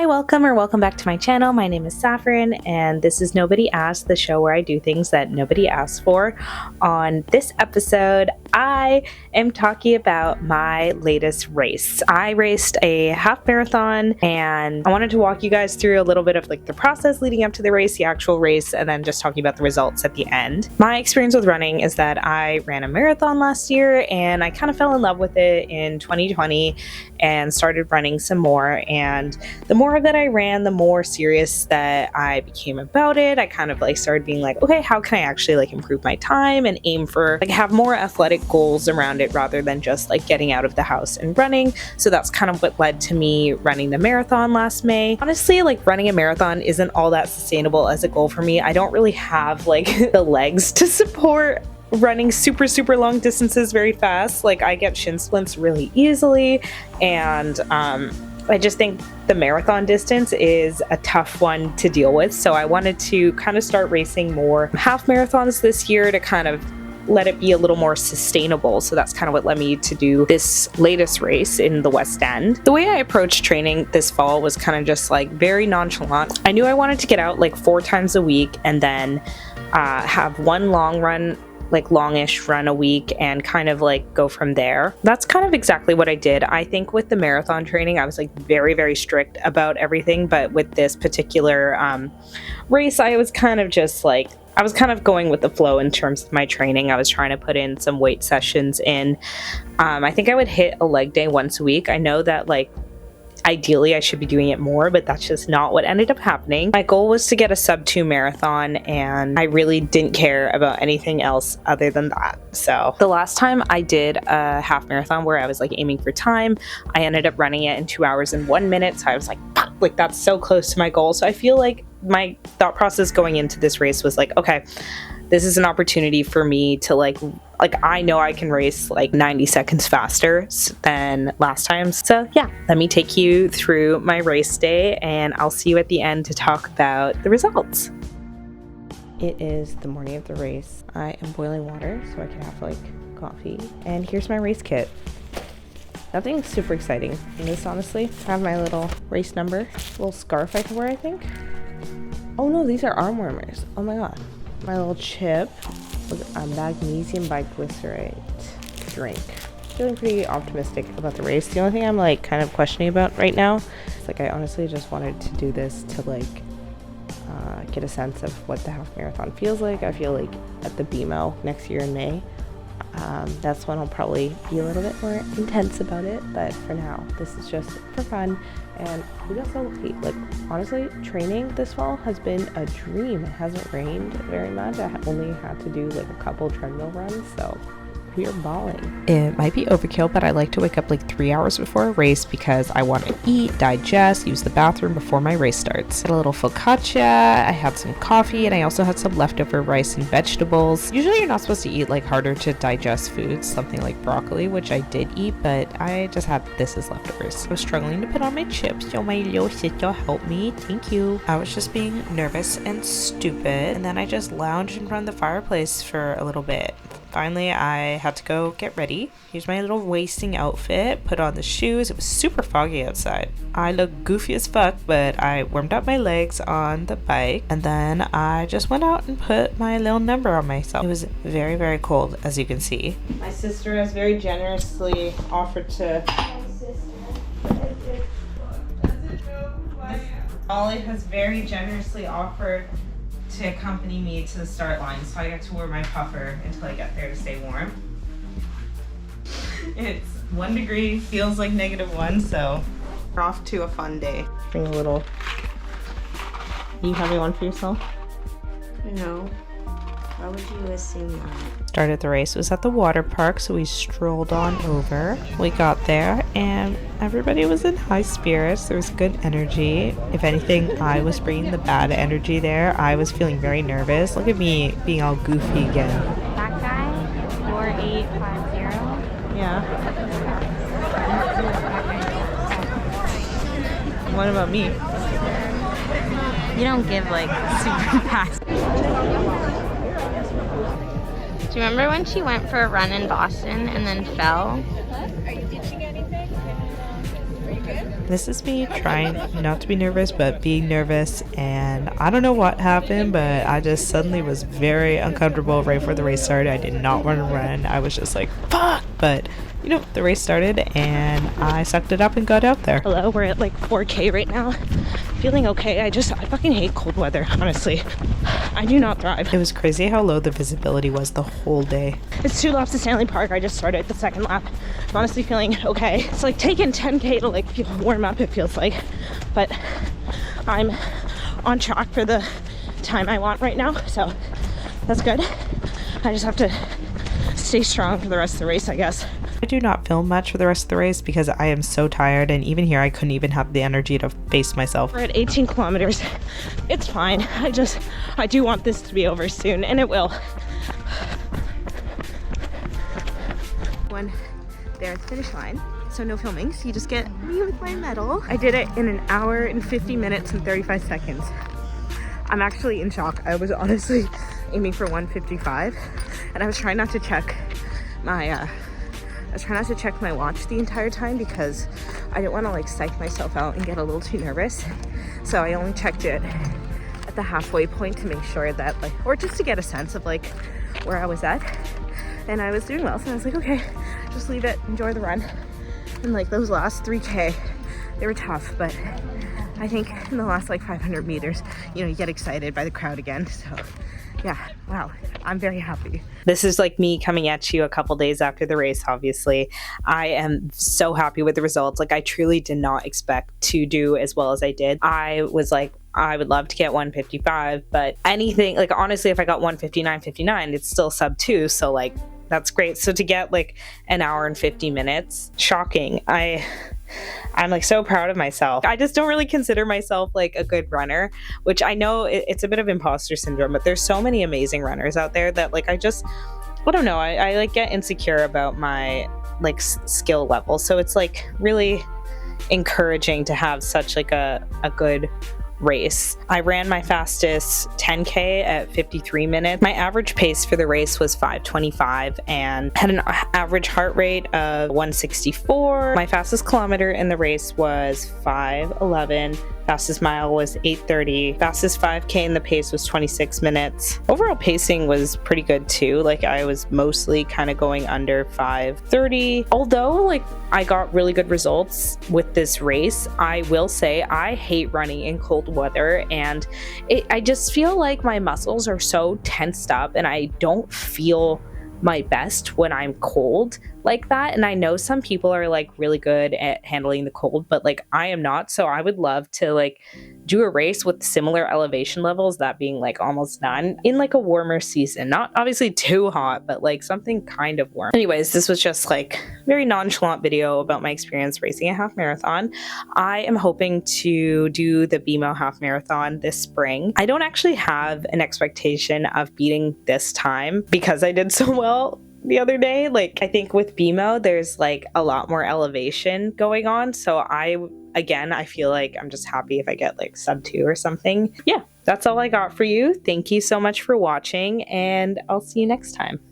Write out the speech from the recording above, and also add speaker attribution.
Speaker 1: Hi, welcome back to my channel. My name is Saffron, and this is Nobody Asked, the show where I do things that nobody asked for. On this episode, I am talking about my latest race. I raced a half marathon, and I wanted to walk you guys through a little bit of like the process leading up to the race, the actual race, and then just talking about the results at the end. My experience with running is that I ran a marathon last year, and I kind of fell in love with it in 2020 and started running some more. And the more that I ran, the more serious that I became about it. I kind of like started being like, okay, how can I actually like improve my time and aim for like have more athletic goals around it rather than just like getting out of the house and running. So that's kind of what led to me running the marathon last May. Honestly, like running a marathon isn't all that sustainable as a goal for me. I don't really have like the legs to support running super long distances very fast. Like I get shin splints really easily, and I just think the marathon distance is a tough one to deal with. So I wanted to kind of start racing more half marathons this year to kind of let it be a little more sustainable. So that's kind of what led me to do this latest race in the West End. The way I approached training this fall was kind of just like very nonchalant. I knew I wanted to get out like 4 times a week and then have one long run, like longish run a week, and kind of like go from there. That's kind of exactly what I did. I think with the marathon training, I was like very strict about everything, but with this particular race, I was kind of just like, I was kind of going with the flow in terms of my training. I was trying to put in some weight sessions in. I think I would hit a leg day once a week. I know that like ideally I should be doing it more, but that's just not what ended up happening. My goal was to get a sub 2 marathon, and I really didn't care about anything else other than that. So the last time I did a half marathon where I was like aiming for time, I ended up running it in 2 hours and 1 minute. So I was like that's so close to my goal. So I feel like my thought process going into this race was like, okay, this is an opportunity for me to like I know I can race like 90 seconds faster than last time. So yeah, let me take you through my race day, and I'll see you at the end to talk about the results. It is the morning of the race. I am boiling water so I can have like coffee, and here's my race kit. Nothing super exciting in this, honestly. I have my little race number, little scarf I can wear, I think. Oh no, these are arm warmers. Oh my god. My little chip with a magnesium biglycerate drink. Feeling pretty optimistic about the race. The only thing I'm like kind of questioning about right now is like I honestly just wanted to do this to like get a sense of what the half marathon feels like. I feel like at the BMO next year in May, that's when I'll probably be a little bit more intense about it, but for now this is just for fun. And we got so lucky. Like honestly, training this fall has been a dream. It hasn't rained very much. I only had to do like a couple treadmill runs, so we are balling. It might be overkill, but I like to wake up like 3 hours before a race because I want to eat, digest, use the bathroom before my race starts. Had a little focaccia, I had some coffee, and I also had some leftover rice and vegetables. Usually you're not supposed to eat like harder to digest foods, something like broccoli, which I did eat, but I just had this as leftovers. I was struggling to put on my chips, so my little sister helped me. Thank you. I was just being nervous and stupid, and then I just lounged in front of the fireplace for a little bit. Finally, I had to go get ready. Here's my little racing outfit. Put on the shoes. It was super foggy outside. I look goofy as fuck, but I warmed up my legs on the bike, and then I just went out and put my little number on myself. It was very cold, as you can see. My sister has very generously offered to... Ollie has very generously offered to accompany me to the start line, so I get to wear my puffer until I get there to stay warm. It's 1 degree, feels like -1, so we're off to a fun day. Bring a little... You having one for yourself?
Speaker 2: No. Why would you assume that?
Speaker 1: Started the race was at the water park, so we strolled on over. We got there and everybody was in high spirits. There was good energy. If anything, I was bringing the bad energy there. I was feeling very nervous. Look at me being all goofy again.
Speaker 2: That guy, 4850.
Speaker 1: Yeah. What about me?
Speaker 2: You don't give like super fast. Do you remember when she went for a run in Boston and then fell?
Speaker 3: Are you teaching anything? Are you good?
Speaker 1: This is me trying not to be nervous, but being nervous, and I don't know what happened, but I just suddenly was very uncomfortable right before the race started. I did not want to run. I was just like, fuck! But, you know, the race started, and I sucked it up and got out there. Hello, we're at like 4K right now. Feeling okay. I fucking hate cold weather, honestly. I do not thrive. It was crazy how low the visibility was the whole day. It's 2 laps to Stanley Park. I just started the second lap. I'm honestly feeling okay. It's like taking 10K to like warm up, it feels like. But I'm on track for the time I want right now, so that's good. I just have to stay strong for the rest of the race, I guess. I do not film much for the rest of the race because I am so tired, and even here I couldn't even have the energy to face myself. We're at 18 kilometers. It's fine. I do want this to be over soon, and it will. One there at the finish line. So no filming, so you just get me with my medal. I did it in 1 hour and 50 minutes and 35 seconds. I'm actually in shock. I was honestly aiming for 1:55, and I was trying not to check my watch the entire time because I didn't want to like psych myself out and get a little too nervous. So I only checked it at the halfway point to make sure that or just to get a sense of like where I was at. And I was doing well, so I was like, okay, just leave it, enjoy the run. And like those last 3K, they were tough, but I think in the last like 500 meters, you get excited by the crowd again. So yeah, wow, I'm very happy. This is like me coming at you a couple days after the race, obviously. I am so happy with the results. Like, I truly did not expect to do as well as I did. I was like, I would love to get 1:55, but anything, like honestly, if I got 1:59.59, it's still sub 2, so like, that's great. So to get like 1 hour and 50 minutes, shocking. I'm like so proud of myself. I just don't really consider myself like a good runner, which I know it's a bit of imposter syndrome, but there's so many amazing runners out there that like I don't know, I like get insecure about my like skill level. So it's like really encouraging to have such like a good race. I ran my fastest 10K at 53 minutes. My average pace for the race was 5:25 and had an average heart rate of 164. My fastest kilometer in the race was 5:11. Fastest mile was 8:30. Fastest 5K in the pace was 26 minutes. Overall pacing was pretty good too. Like, I was mostly kind of going under 5:30. Although like I got really good results with this race, I will say I hate running in cold weather, and I just feel like my muscles are so tensed up and I don't feel my best when I'm cold like that. And I know some people are like really good at handling the cold, but like I am not. So I would love to like do a race with similar elevation levels, that being like almost none, in like a warmer season. Not obviously too hot, but like something kind of warm. Anyways, this was just like very nonchalant video about my experience racing a half marathon. I am hoping to do the BMO half marathon this spring. I don't actually have an expectation of beating this time because I did so well the other day. Like, I think with BMO there's like a lot more elevation going on, so I feel like I'm just happy if I get like sub 2 or something. Yeah, that's all I got for you. Thank you so much for watching, and I'll see you next time.